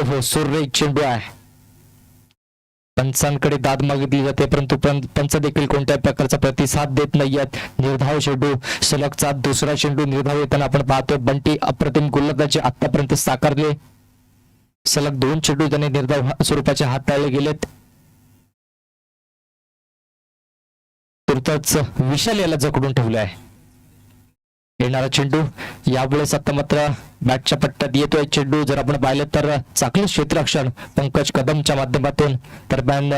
हो सुरेख चेंडू आहे. पंचांकडे दाद मागितली जाते परंतु पंच देखील कोणत्याही प्रकारचा प्रतिसाद देत नाहीयेत. निर्धाव चेंडू सलगचा दुसरा चेंडू निर्धाव येताना आपण पाहतोय. बंटी अप्रतिम गोलंदाजी आतापर्यंत साकारले. सलग 2 चेंडू त्याने निर्धाव स्वरूपाचे हाताळले गेलेत. तुर्ताच विशाल याला जखडून ठेवले आहे. येणारा चेंडू यावेळेस आता मात्र बॅटच्या पट्ट्यात येतोय चेंडू. जर आपण पाहिलं तर चांगलं क्षेत्ररक्षण पंकज कदमच्या माध्यमातून दरम्यान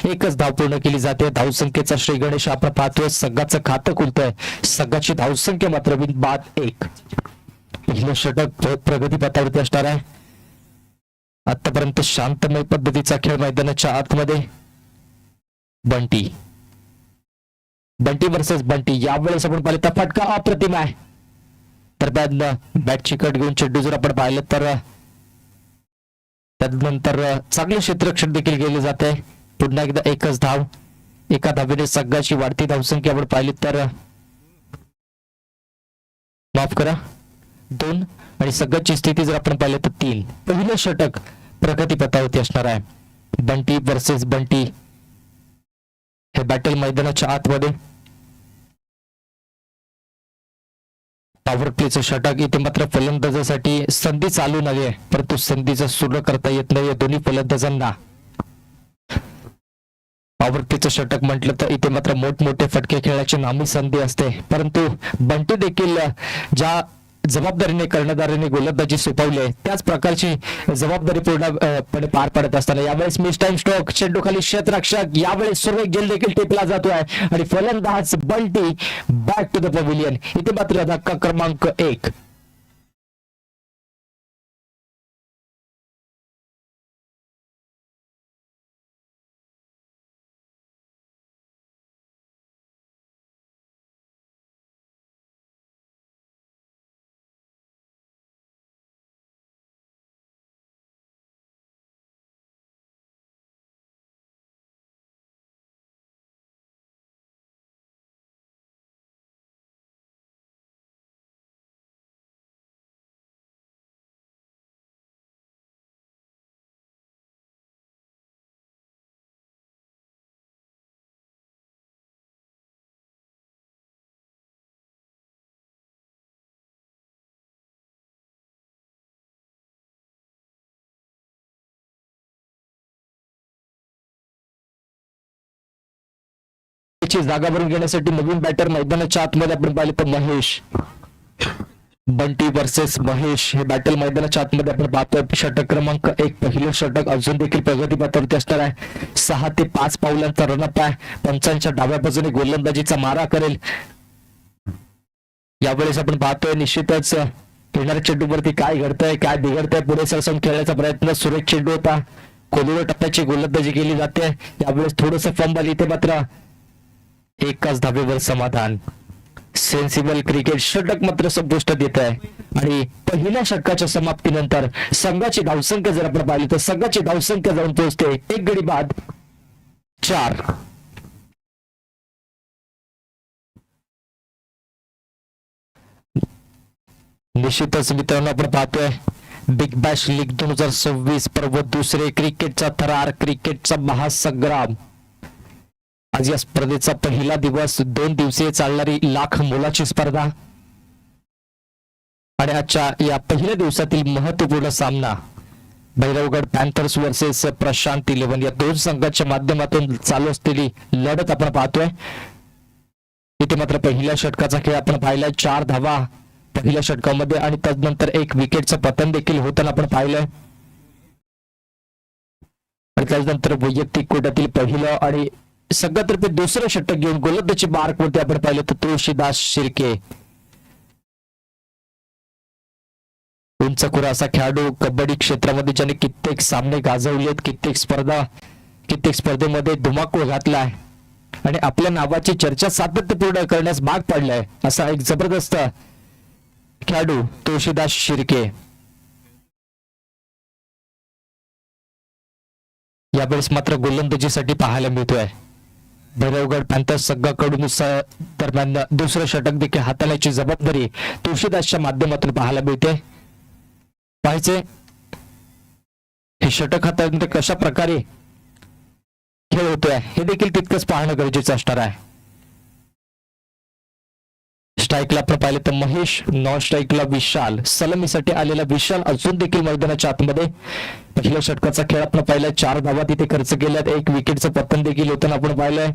एकच धाव पूर्ण केली जाते. धावसंख्येचा श्री गणेश आपण पाहतोय. सगळ्याचं खातं खुलतंय. सगळ्याची धावसंख्या मात्र बाद 1. पहिलं षटक प्रगती पथावरती असणार आहे. आतापर्यंत शांतमय पद्धतीचा खेळ मैदानाच्या आतमध्ये. बंटी वर्सेस बंटी. यावेळेस आपण पाहिलं तर फटका अप्रतिम आहे. दरम्यान बॅटची कट घेऊन चेंडू जर आपण पाहिलं तर त्यानंतर चांगले क्षेत्ररक्षण देखील केले जाते. पुन्हा एकदा एकच धाव. एका धावेने सगळ्याची वाढती धावसंख्या आपण पाहिली तर माफ करा 2 आणि सगळ्याची स्थिती जर आपण पाहिलं तर 3. पहिलं षटक प्रगती पथावरती असणार आहे. बंटी वर्सेस बंटी हे बॅटल मैदानाच्या आतमध्ये. पॉवर प्लेचं षटक. इथे मात्र फलंदाजासाठी संधी चालून आली आहे परंतु संधीचा सुरू करता येत नाही दोन्ही फलंदाजांना. पॉवर प्लेचं षटक म्हटलं तर इथे मात्र मोठमोठे फटके खेळण्याची नामी संधी असते परंतु बंटी देखील ज्या जबाबदारीने कर्णधाराने गोलंदाजी सोपवली आहे त्याच प्रकारची जबाबदारी पूर्णपणे पार पडत असताना यावेळेस मिस टाइम स्ट्रोक. चेंडू खाली क्षेत्ररक्षक. यावेळेस सुरेख झेल देखील टिपला जातोय आणि फलंदाज Bunty back to the pavilion. इथे मात्र धक्का क्रमांक 1. जागा भरून घेण्यासाठी नवीन बॅटर मैदानाच्या आतमध्ये आपण पाहिले तर महेश. बंटी वर्सेस महेश हे बॅटल मैदानाच्या आतमध्ये आपण पाहतोय. षटक क्रमांक 1 पहिलं षटक अजून देखील प्रगती पथावरती असणार आहे. 6 ते 5 पावलांचा रनअप आहे. पंचांच्या डाव्या बाजूने गोलंदाजीचा मारा करेल. यावेळेस आपण पाहतोय निश्चितच येणाऱ्या चेंडूवरती काय घडतंय काय बिघडतंय. पुढे सरसवून खेळण्याचा प्रयत्न. सुरेख चेंडू होता. खोलीवर टप्प्याची गोलंदाजी केली जाते. यावेळेस थोडंसं फंबल. इथे मात्र एकाच धावेवर समाधान. Sensible cricket. षटक मात्र संपुष्टात येत आहे आणि पहिल्या षटकाच्या समाप्तीनंतर संघाची धावसंख्या जर आपण पाहिली तर संघाची धावसंख्या जाऊन पोहोचते 1 गडी बाद 4. निश्चितच मित्रांनो आपण पाहतोय बिग बॅश लीग 2026 पर्व 2. क्रिकेटचा थरार. क्रिकेटचा महासंग्राम. आज या स्पर्धेचा पहिला दिवस. 2 दिवसीय चालणारी लाख मोलाची स्पर्धा आणि आजच्या या पहिल्या दिवसातील महत्वपूर्ण सामना भैरवगड पॅन्थर्स वर्सेस प्रशांत 11 या 2 संघाच्या माध्यमातून चालू असलेली लढत आपण पाहतोय. इथे मात्र पहिल्या षटकाचा खेळ आपण पाहिलाय. 4 धावा पहिल्या षटकामध्ये आणि त्यानंतर 1 विकेटचं पतन देखील होताना आपण पाहिलंय. आणि त्यानंतर वैयक्तिक कोट्यातील पहिलं आणि सगळ्यातर्फे दुसरं षटक घेऊन गोलंदाजी मार्कवरती आपण पाहिलं तर तुळशीदास शिर्के. उंचखुरा असा खेळाडू कबड्डी क्षेत्रामध्ये ज्याने कित्येक सामने गाजवलेत. कित्येक स्पर्धेमध्ये धुमाकूळ घातलाय आणि आपल्या नावाची चर्चा सातत्यपूर्ण करण्यास भाग पडलाय असा एक जबरदस्त खेळाडू तुळशीदास शिर्के. यावेळेस मात्र गोलंदाजीसाठी पाहायला मिळतोय. भैरवगड पॅन्थर्स संघाकडून दरम्यान दुसरं षटक देखील हाताळण्याची जबाबदारी तुळशीदासच्या माध्यमातून पाहायला मिळते. पाहायचे षटक हाताळून कशा प्रकारे खेळ होतोय हे देखील तितकंच पाहणं गरजेचं असणार आहे. स्ट्राईकला आपण पाहिलं तर महेश, नॉन स्ट्राईकला विशाल, सलामीसाठी आलेला विशाल अजून देखील मैदानाच्या आतमध्ये. पहिल्या षटकाचा खेळ आपण पाहिलाय, 4 धावा तिथे खर्च केल्यात, 1 विकेटचं पतन देखील होताना आपण पाहिलंय.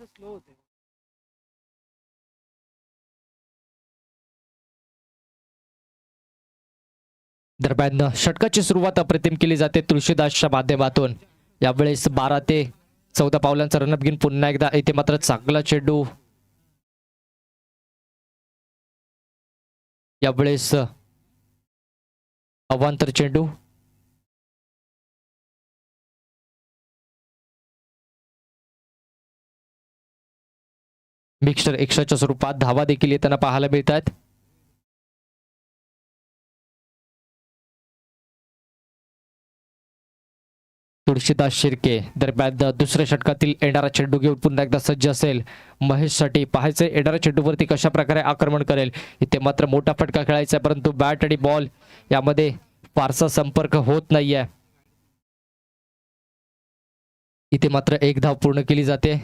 स्लो होते. दरम्यान षटकाची सुरुवात अप्रतिम केली जाते तुळशीदासच्या माध्यमातून. यावेळेस 12 ते 14 पावलांचा रनअप घेऊन पुन्हा एकदा इथे मात्र चांगला चेंडू. यावेळेस अवांतर चेंडू. मिक्सर एक्स्ट्राच्या स्वरूपात धावा देखील येताना पाहायला मिळतात. तुळशीदास शिर्के दरम्यान दुसऱ्या षटकातील येणारा चेंडू घेऊन पुन्हा एकदा सज्ज असेल. महेशसाठी पाहायचे येणाऱ्या चेंडूवरती कशा प्रकारे आक्रमण करेल. इथे मात्र मोठा फटका खेळायचा आहे, परंतु बॅट आणि बॉल यामध्ये फारसा संपर्क होत नाहीये. इथे मात्र 1 धाव पूर्ण केली जाते.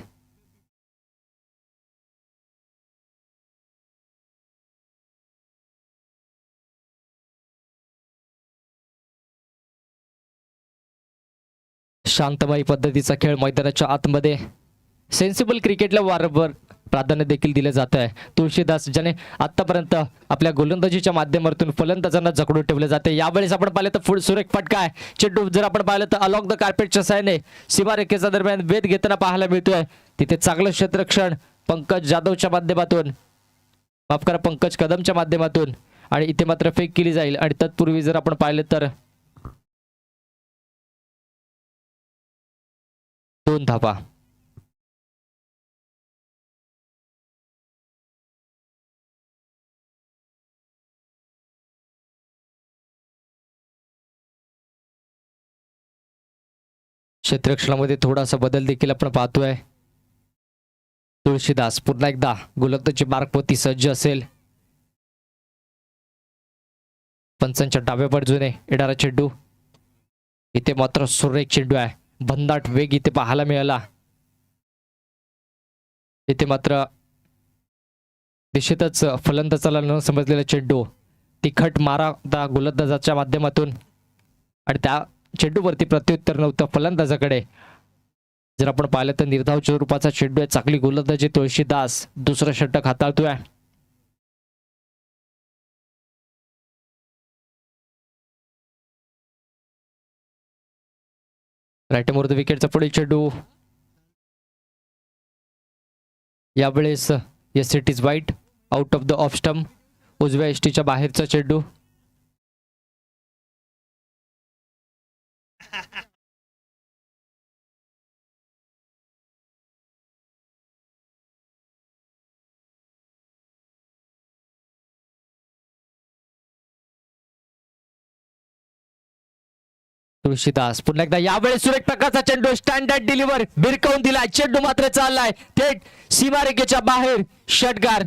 शांतबाई पद्धतीचा खेळ मैदानाच्या आतमध्ये. सेन्सिबल क्रिकेटला वारंवार प्राधान्य देखील दिलं जात आहे. तुळशीदास ज्याने आतापर्यंत आपल्या गोलंदाजीच्या माध्यमातून फलंदाजांना जखडून ठेवले जाते. यावेळेस आपण पाहिलं तर फुल सुरेख फटका आहे. चेंडू जर आपण पाहिलं तर अलॉंग द कार्पेटच्या साहाय्याने सीमारेखेच्या दरम्यान वेध घेताना पाहायला मिळतोय. तिथे चांगलं क्षेत्ररक्षण पंकज जाधवच्या माध्यमातून, माफ करा पंकज कदमच्या माध्यमातून, आणि इथे मात्र फेक केली जाईल. आणि तत्पूर्वी जर आपण पाहिलं तर 2 धावा. क्षेत्ररक्षणामध्ये थोडासा बदल देखील आपण पाहतोय. तुळशीदास पुन्हा एकदा गोलंदाजी मार्कवरती सज्ज असेल. पंचांच्या डाव्या बाजूने येणारा चेंडू. इथे मात्र सुरेख चेंडू आहे. भन्नाट वेग इथे पाहायला मिळाला. इथे मात्र दिशेतच फलंदाजाला न समजलेला चेंडू. तिखट मारा गोलंदाजाच्या माध्यमातून, आणि त्या चेंडूवरती प्रत्युत्तर नव्हतं फलंदाजाकडे. जर आपण पाहिलं तर निर्धाव स्वरूपाचा चेंडू आहे. चांगली गोलंदाजी तुळशीदास दुसरं षटक हाताळतोय. राईट मोर द विकेटचा पुढील चेंडू. यावेळेस येस इट इज वाईट, out of the off stump. उजव्या एसटीच्या बाहेरचा चेंडू. तुळशीदास पुन्हा एकदा यावेळेस सुरेख प्रकारचा चेंडू. स्टँडर्ड डिलिव्हर भिरकावून दिलाय. चेंडू मात्र चाललाय थेट सीमारेखेच्या बाहेर. षटकार.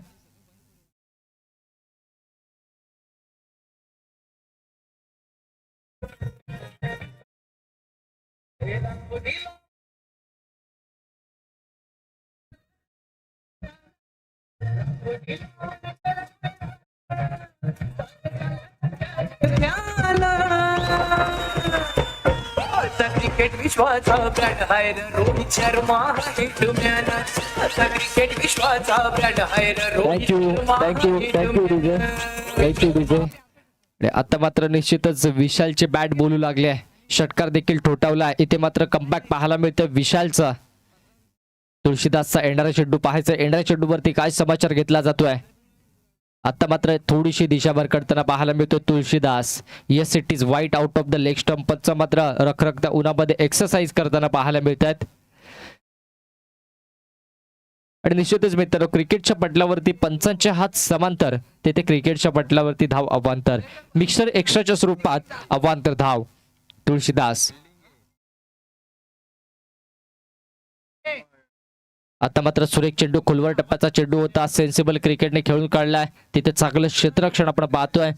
क्रिकेट विश्वाचा ब्रँड हाय रोहित शर्मा हिटमॅन. क्रिकेट विश्वाचा ब्रँड हाय रोहित शर्मा. Thank you DJ. आता मात्र निश्चितच विशालचे बॅट बोलू लागले. षटकार देखील ठोठावला. इथे मात्र कमबॅक पाहायला मिळतं विशालचा. तुळशीदासचा येणारा चेंडू पाहायचा. येणाऱ्या चेंडूवरती काय समाचार घेतला जातोय. आता मात्र थोडीशी दिशाभर करताना पाहायला मिळतो तुळशीदास. येस इट इज वाईट, आउट ऑफ द लेग स्टंपचा मात्र रखरखता उन्हामध्ये एक्सरसाइज करताना पाहायला मिळतात. आणि निश्चितच मित्रांनो क्रिकेटच्या पटलावरती पंचांचे हात समांतर, तेथे क्रिकेटच्या पटलावरती धाव अवांतर. मिक्सर एक्स्ट्राच्या स्वरूपात अवांतर धाव. तुळशीदास आता मात्र सुरेख चेंडू, खोलवर टप्प्याचा चेंडू होता, सेन्सिबल क्रिकेटने खेळून काढलाय. तिथे चांगलं क्षेत्ररक्षण आपण पाहतोय.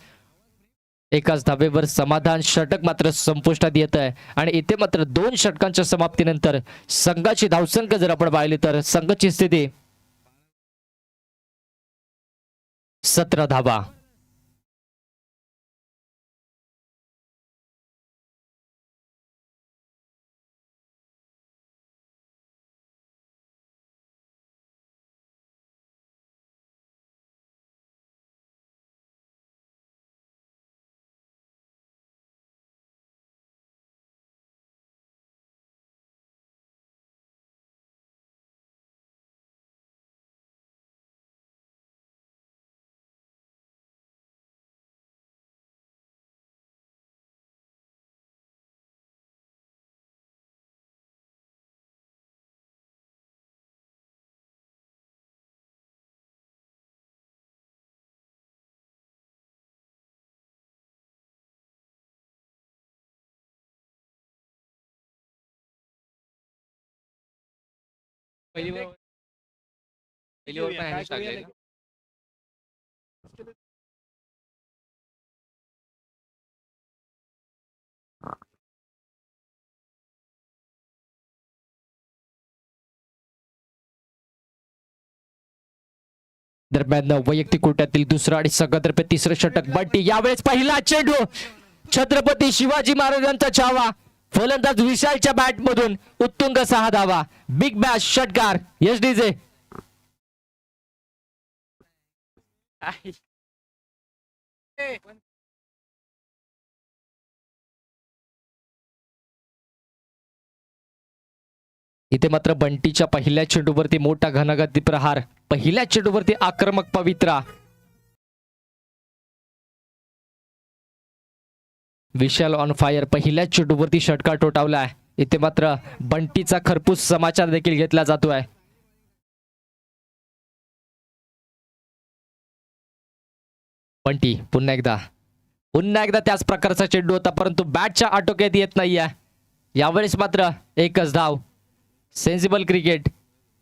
एकाच धावेवर समाधान. षटक मात्र संपुष्टात येत आहे आणि इथे मात्र 2 षटकांच्या समाप्तीनंतर संघाची धावसंख्या जर आपण पाहिली तर संघाची स्थिती 17 धावा. दरम्यान वैयक्तिक कोट्यातील दुसरा आणि संघातर्फे तिसरं षटक. बंटी यावेळेस पहिला चेंडू, छत्रपती शिवाजी महाराजांचा छावा. फलंदाज विशालच्या बॅट मधून उत्तुंग 6 धावा. बिग बॅश षटकार एसडीजे. इथे मात्र बंटीच्या पहिल्या चेंडूवरती मोठा घनगती प्रहार. पहिल्या चेंडूवरती आक्रमक पवित्रा. विशाल ऑन फायर. पहिल्या चेंडूवरती षटकार ठोठावलाय. इथे मात्र बंटीचा खरपूस समाचार देखील घेतला जातोय. बंटी पुन्हा एकदा त्याच प्रकारचा चेंडू होता, परंतु बॅटच्या आटोक्यात येत नाहीये. यावेळेस मात्र एकच धाव. Sensible cricket.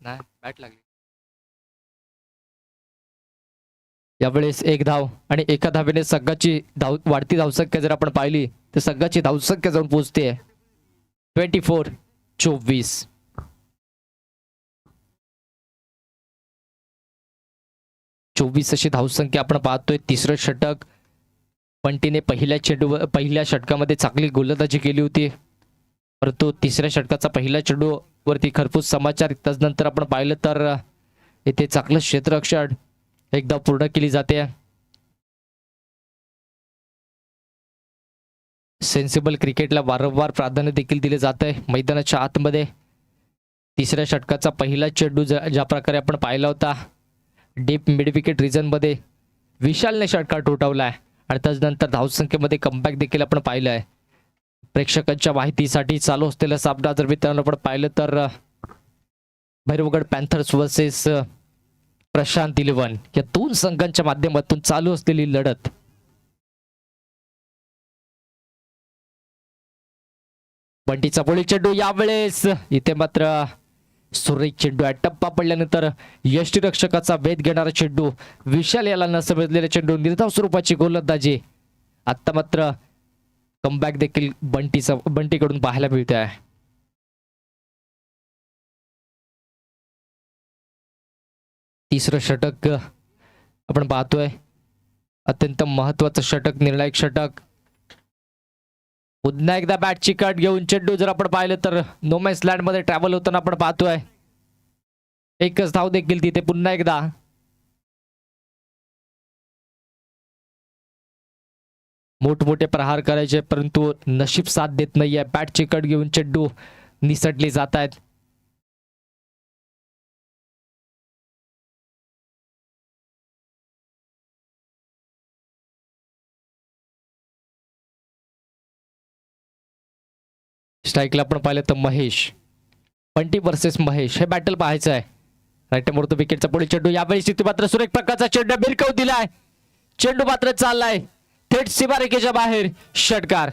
बॅट लागली. यावेळेस 1 धाव आणि एका धावेने संघाची वाढती धावसंख्या जर आपण पाहिली तर संघाची धावसंख्या जाऊन पोहोचते 24. अशी धावसंख्या आपण पाहतोय. तिसरं षटक. बंटीने पहिल्या षटकामध्ये चांगली गोलंदाजी केली होती, परंतु तिसऱ्या षटकाचा पहिल्या चेंडू वरती खरपूस समाचार. त्यानंतर आपण पाहिलं तर इथे चांगलं क्षेत्ररक्षण एकदा पूर्ण केली जाते. सेन्सिबल क्रिकेटला वारंवार प्राधान्य देखील दिले जाते मैदानाच्या आतमध्ये. तिसऱ्या षटकाचा पहिला चेंडू ज्या प्रकारे आपण पाहिला होता, डीप मिड विकेट रिजन मध्ये विशालने षटकार ठोठावलाय आणि त्यानंतर धावसंख्येमध्ये कमबॅक देखील आपण पाहिलंय. प्रेक्षकांच्या माहितीसाठी चालू असलेला सामना जर मित्रांनो आपण पाहिलं तर भैरवगड पॅन्थर्स वर्सेस प्रशांत 11 या 2 संघांच्या माध्यमातून चालू असलेली लढत. बंटीचा बोली चेंडू. यावेळेस इथे मात्र सुरेख चेंडू आहे. टप्पा पडल्यानंतर यष्टीरक्षकाचा वेध घेणारा चेंडू. विशाल याला न समजलेला चेंडू. निर्धाव स्वरूपाची गोलंदाजी. आता मात्र कमबॅक देखील बंटीकडून पाहायला मिळते आहे. तिसरं षटक आपण पाहतोय. अत्यंत महत्वाचं षटक, निर्णायक षटक. पुन्हा एकदा बॅटची कट घेऊन चेंडू जर आपण पाहिलं तर नो मॅन्स लँड मध्ये ट्रॅव्हल होताना आपण पाहतोय. एकच धाव देखील तिथे पुन्हा एकदा. मोठमोठे प्रहार करायचे परंतु नशीब साथ देत नाहीये. बॅटची कट घेऊन चेंडू निसटले जात आहेत. स्ट्राईकला आपण पाहिलं तर महेश. बंटी वर्सेस महेश हे बॅटल पाहायचं आहे. राईट मोडतो विकेटचा पुढील चेंडू. यावेळी स्थिती मात्र सुरेख प्रकारचा चेंडू भिरकावून दिलाय. चेंडू मात्र चाललाय थेट सीमारेषेच्या बाहेर. षटकार.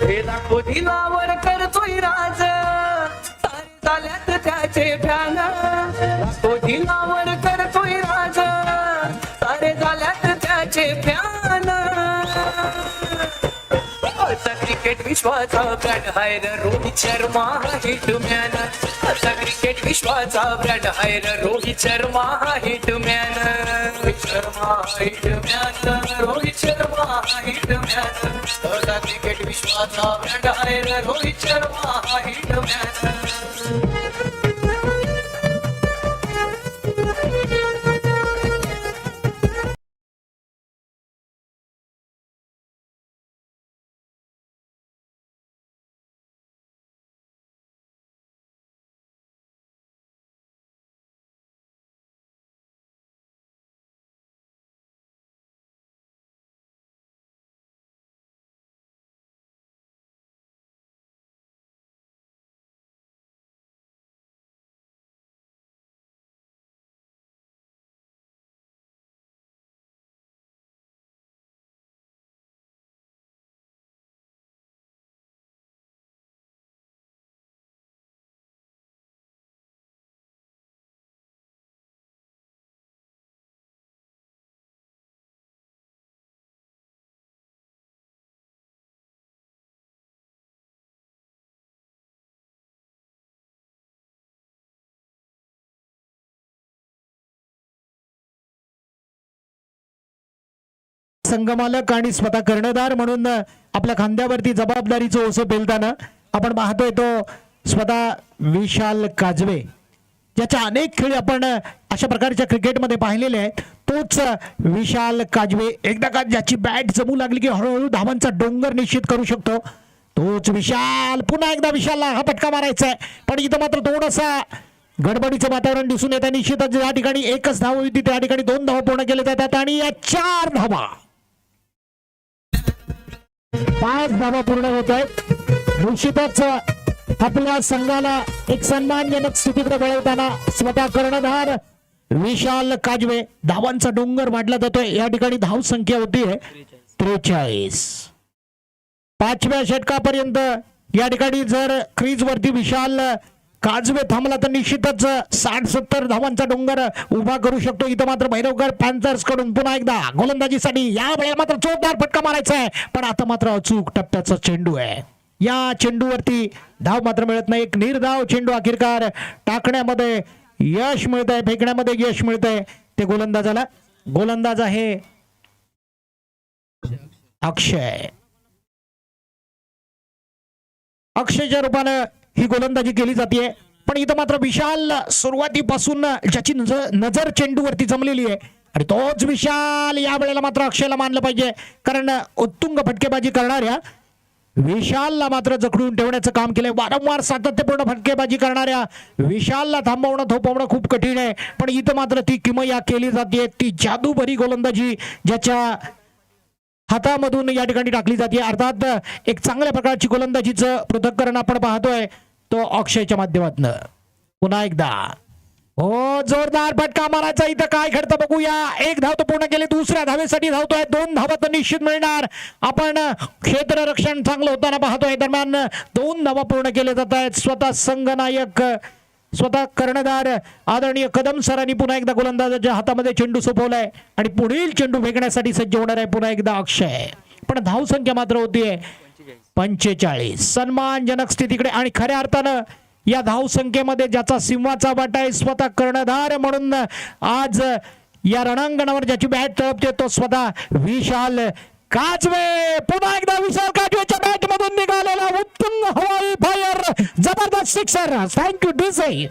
हे दाखव दिलावर करतोय राज सारे झाल्यात त्याचे फॅन. दाखव दिलावर करतोय राज सारे झाल्यात त्याचे फॅन. आता क्रिकेट विश्वाचा ब्रँड हाय र रोहित शर्मा हिटमॅन. आता क्रिकेट विश्वाचा ब्रँड हाय र Rohit Sharma hitman. Rohit Sharma hitman. Rohit Sharma hitman. आता क्रिकेट विश्वाचा ब्रँड हाय र रोहित शर्मा हिटमॅन. संघमालक आणि स्वतः कर्णधार म्हणून आपल्या खांद्यावरती जबाबदारीचं ओझं पेलताना आपण पाहतोय तो स्वतः विशाल काजवे, ज्याच्या अनेक खेळी आपण अशा प्रकारच्या क्रिकेटमध्ये पाहिलेले आहेत. तोच विशाल काजवे एकदा का ज्याची बॅट जमू लागली की हळूहळू धावांचा डोंगर निश्चित करू शकतो. तोच विशाल. पुन्हा एकदा विशालला हा फटका मारायचा आहे, पण इथं मात्र थोडासा गडबडीचं वातावरण दिसून येतं. निश्चितच या ठिकाणी एकच धाव होती, त्या ठिकाणी 2 धावा पूर्ण केल्या जातात आणि या 4 धावा, 5 धावा पूर्ण होत आहेत. निश्चितच आपल्या संघाला एक सन्मानजनक स्थितीकडे वळवताना स्वतः कर्णधार विशाल काजवे. धावांचा डोंगर मांडला जातोय. या ठिकाणी धाव संख्या होतीये 43. 5व्या षटकापर्यंत या ठिकाणी जर क्रीज वरती विशाल काजवे थांबला तर निश्चितच 60-70 धावांचा डोंगर उभा करू शकतो. इथं मात्र भैरवगड पॅन्थर्स कडून पुन्हा एकदा गोलंदाजीसाठी या वेळेला मात्र जोरदार फटका मारायचा आहे, पण आता मात्र अचूक टप्प्याचा चेंडू आहे. या चेंडूवरती धाव मात्र मिळत नाही. एक निर्धाव चेंडू अखेरकार टाकण्यामध्ये यश मिळतंय, फेकण्यामध्ये यश मिळतंय ते गोलंदाजाला. गोलंदाज आहे अक्षय. अक्षयच्या रूपानं ही गोलंदाजी केली जाते, पण इथं मात्र विशाल सुरुवातीपासून ज्याची नजर चेंडूवरती जमलेली आहे आणि तोच विशाल या वेळेला मात्र अक्षयला मानलं पाहिजे, कारण उत्तुंग फटकेबाजी करणाऱ्या विशालला मात्र जखडून ठेवण्याचं काम केलंय. वारंवार सातत्यपूर्ण फटकेबाजी करणाऱ्या विशालला थांबवणं थोपवणं खूप कठीण आहे, पण इथं मात्र ती किमया केली जाते. ती जादूभरी गोलंदाजी ज्याच्या हातामधून या ठिकाणी टाकली जाते. अर्थात एक चांगल्या प्रकारची गोलंदाजीचं पृथक्करण आपण पाहतोय तो अक्षयच्या माध्यमातून. पुन्हा एकदा हो जोरदार फटका मारायचा. इथं काय घडतं बघूया. 1 धाव तो पूर्ण केली, दुसऱ्या धावेसाठी धावतोय. 2 धावा तर निश्चित मिळणार. आपण क्षेत्ररक्षण चांगलं होताना पाहतोय. दरम्यान 2 धावा पूर्ण केले जात आहेत. स्वतः संघनायक स्वतः कर्णधार आदरणीय कदम सरांनी पुन्हा एकदा गोलंदाजाच्या हातामध्ये चेंडू सोपवलाय आणि पुढील चेंडू फेकण्यासाठी सज्ज होणार आहे पुन्हा एकदा अक्षय. पण धाव संख्या मात्र होतीये 45. सन्मानजनक स्थितीकडे आणि खऱ्या अर्थानं या धाव संख्येमध्ये ज्याचा सिंहाचा वाटा आहे स्वतः कर्णधार म्हणून आज या रणांगणावर ज्याची बॅट तळपते तो स्वतः विशाल काजवे. पुन्हा एकदा विशाल काजवेच्या बॅट मधून निघालेला उत्तुंग हवाई फायर, जबरदस्त सिक्सर. Thank you DJ.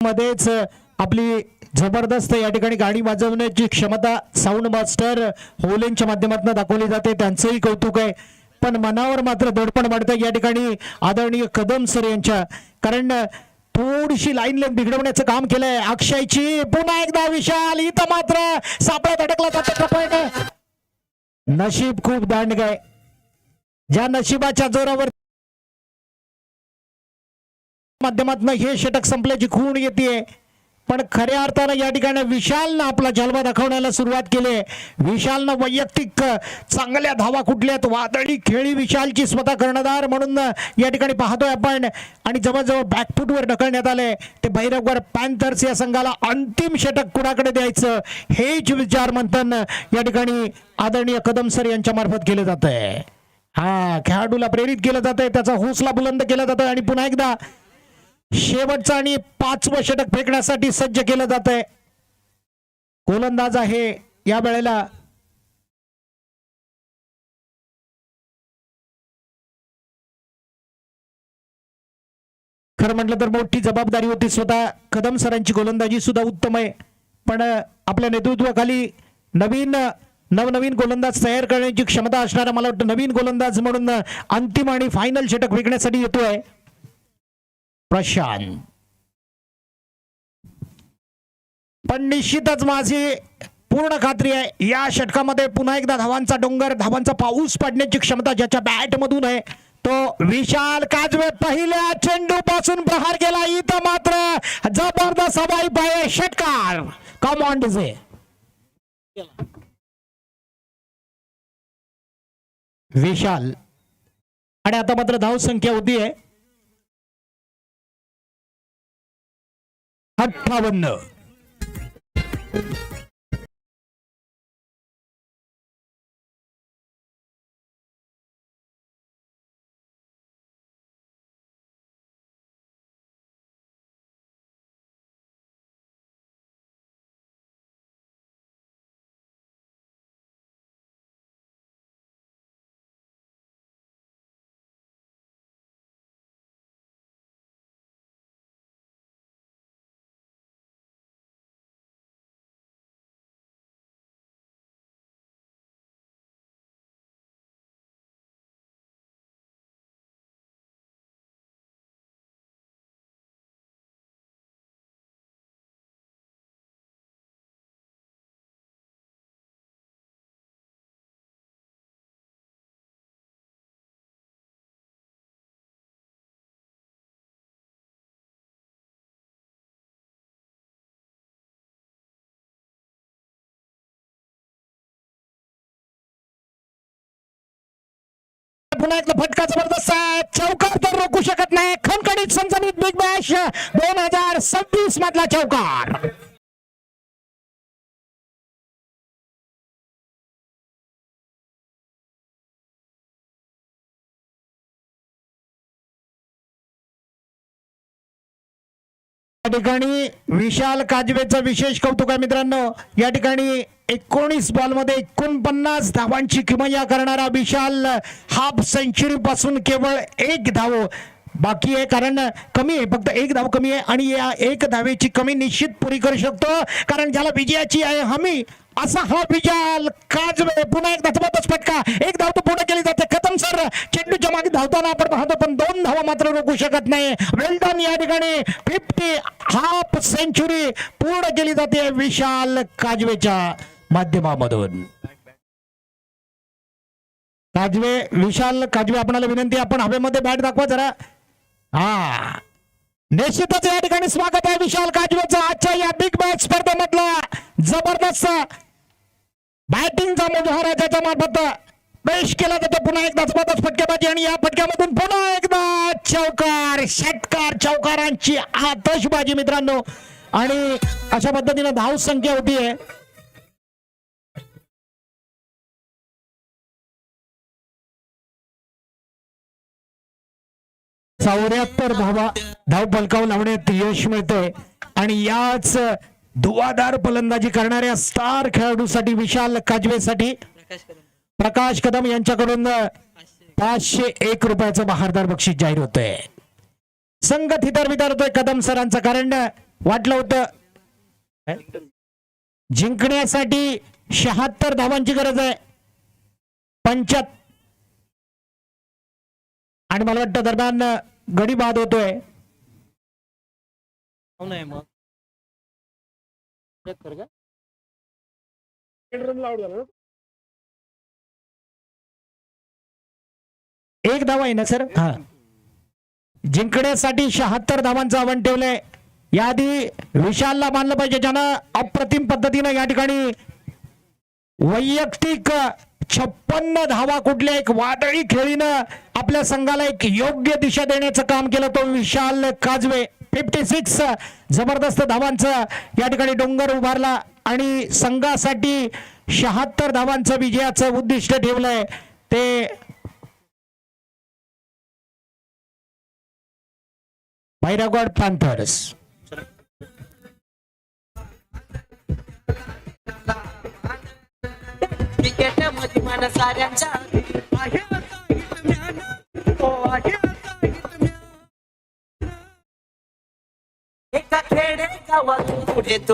मध्येच आपली जबरदस्त या ठिकाणी गाणी वाजवण्याची क्षमता साऊंड मास्टर होलेंच्या माध्यमातून दाखवली जाते, त्यांचंही कौतुक आहे. पण मनावर मात्र दडपण वाढतं या ठिकाणी आदरणीय कदम सर यांच्या, कारण थोडीशी लाईन लेन बिघडवण्याचं काम केलंय अक्षयची. पुन्हा एकदा विशाल, इथं मात्र सापळ्यात अडकला जातो पॉइंट. नशीब खूप दांडग आहे, ज्या नशिबाच्या जोरावर माध्यमातून हे षटक संपल्याची खूण येते. पण खऱ्या अर्थानं या ठिकाणी विशालनं आपला जलवा दाखवण्याला सुरुवात केली. विशालनं वैयक्तिक चांगल्या धावा कुठल्यात, वादळी खेळी विशालची स्वतः कर्णधार म्हणून या ठिकाणी पाहतोय आपण. आणि जवळजवळ बॅकफुटवर ढकलण्यात आलंय. ते भैरवगड पॅन्थर्स या संघाला अंतिम षटक कुणाकडे द्यायचं हेच विचार मंथन या ठिकाणी आदरणीय कदम सर यांच्या मार्फत केलं जात आहे. हा, खेळाडूला प्रेरित केलं जात आहे, त्याचा हौसला बुलंद केला जातोय आणि पुन्हा एकदा शेवटचं आणि 5वं षटक फेकण्यासाठी सज्ज केलं जात आहे. गोलंदाज आहे या वेळेला खरं म्हटलं तर मोठी जबाबदारी होती. स्वतः कदम सरांची गोलंदाजी सुद्धा उत्तम आहे, पण आपल्या नेतृत्वाखाली नवनवीन गोलंदाज तयार करण्याची क्षमता असणारा, मला वाटतं नवीन गोलंदाज म्हणून अंतिम आणि फायनल षटक फेकण्यासाठी येतोय प्रशांत. पण निश्चितच माझी पूर्ण खात्री आहे या षटकामध्ये पुन्हा एकदा धावांचा डोंगर, धावांचा पाऊस पडण्याची क्षमता ज्याच्या बॅट मधून आहे तो विशाल काजवे. पहिल्या चेंडू पासून प्रहार केला, इथं मात्र जबरदस्त हवाई पाय षटकार. Come on DJ. विशाल आणि आता मात्र धाव संख्या होती आहे 58. पुन्हा एकदा फटका जबरदस्त आहे, चौकार तर रोखू शकत नाही. खणखणीत सनसनीत बिग बॅश 2026 मधला चौकार. या ठिकाणी विशाल काजवेचं विशेष कौतुक आहे मित्रांनो. या ठिकाणी 19 बॉलमध्ये 49 धावांची किमया करणारा विशाल हाफ सेंचुरी पासून केवळ 1 धाव बाकी आहे, कारण कमी आहे, फक्त 1 धाव कमी आहे. आणि या 1 धावेची कमी निश्चित पुरी करू शकतो, कारण ज्याला विजयाची आहे हमी असा हा विशाल काजवे. पुन्हा एकदा जबरदस्त फटका, 1 धाव तो पूर्ण केली जाते. कदम सर चेंडूच्या मागे धावताना आपण पाहतो, पण 2 धावा मात्र रोखू शकत नाही. वेल डन. या ठिकाणी 50 हाफ सेंचुरी पूर्ण केली जाते विशाल काजवेच्या माध्यमामधून. विशाल काजवे, आपणाला विनंती, आपण हवेमध्ये बॅट दाखवा जरा. हा, निश्चितच या ठिकाणी स्वागत आहे विशाल काजवेचं आजच्या या बिग बॅश स्पर्धेमधला. जबरदस्त बॅटिंगचा मुजहारा ज्याच्या मार्फत पेश केला जातो. पुन्हा एकदा जबरदस्त फटकेबाजी आणि या फटक्यामधून पुन्हा एकदा चौकार. षटकार, चौकारांची आतषबाजी मित्रांनो. आणि अशा पद्धतीने धाव संख्या होती आहे 74 धावा. धाव फलकावर लावण्यात यश मिळतंय. आणि याच धुवाधार फलंदाजी करणाऱ्या स्टार खेळाडूसाठी विशाल काजवेसाठी प्रकाश कदम यांच्याकडून 501 रुपयाचं बहारदार बक्षीस जाहीर होतंय. संघ थितर वितर होतोय कदम सरांचा, कारण वाटलं होतं जिंकण्यासाठी 76 धावांची गरज आहे. 75 आणि मला वाटतं दरम्यान गडी बाद होतोय. एक धावा आहे ना सर. हा, जिंकण्यासाठी 76 धावांचं आव्हान ठेवलंय. याआधी विशालला मानलं पाहिजे, ज्यानं अप्रतिम पद्धतीनं या ठिकाणी वैयक्तिक 56 धावा कुठल्या एक वादळी खेळीनं आपल्या संघाला एक योग्य दिशा देण्याचं काम केलं. तो विशाल काजवे 56 जबरदस्त धावांचं या ठिकाणी डोंगर उभारला आणि संघासाठी 76 धावांचं विजयाचं उद्दिष्ट ठेवलंय. ते भैरवगड पॅन्थर्स. क्रिकेट मध्ये मन साऱ्यांच्या आहे आता हिटमॅन. तो आहे आता हिटमॅन. एका खेडे गावातून पुढे तो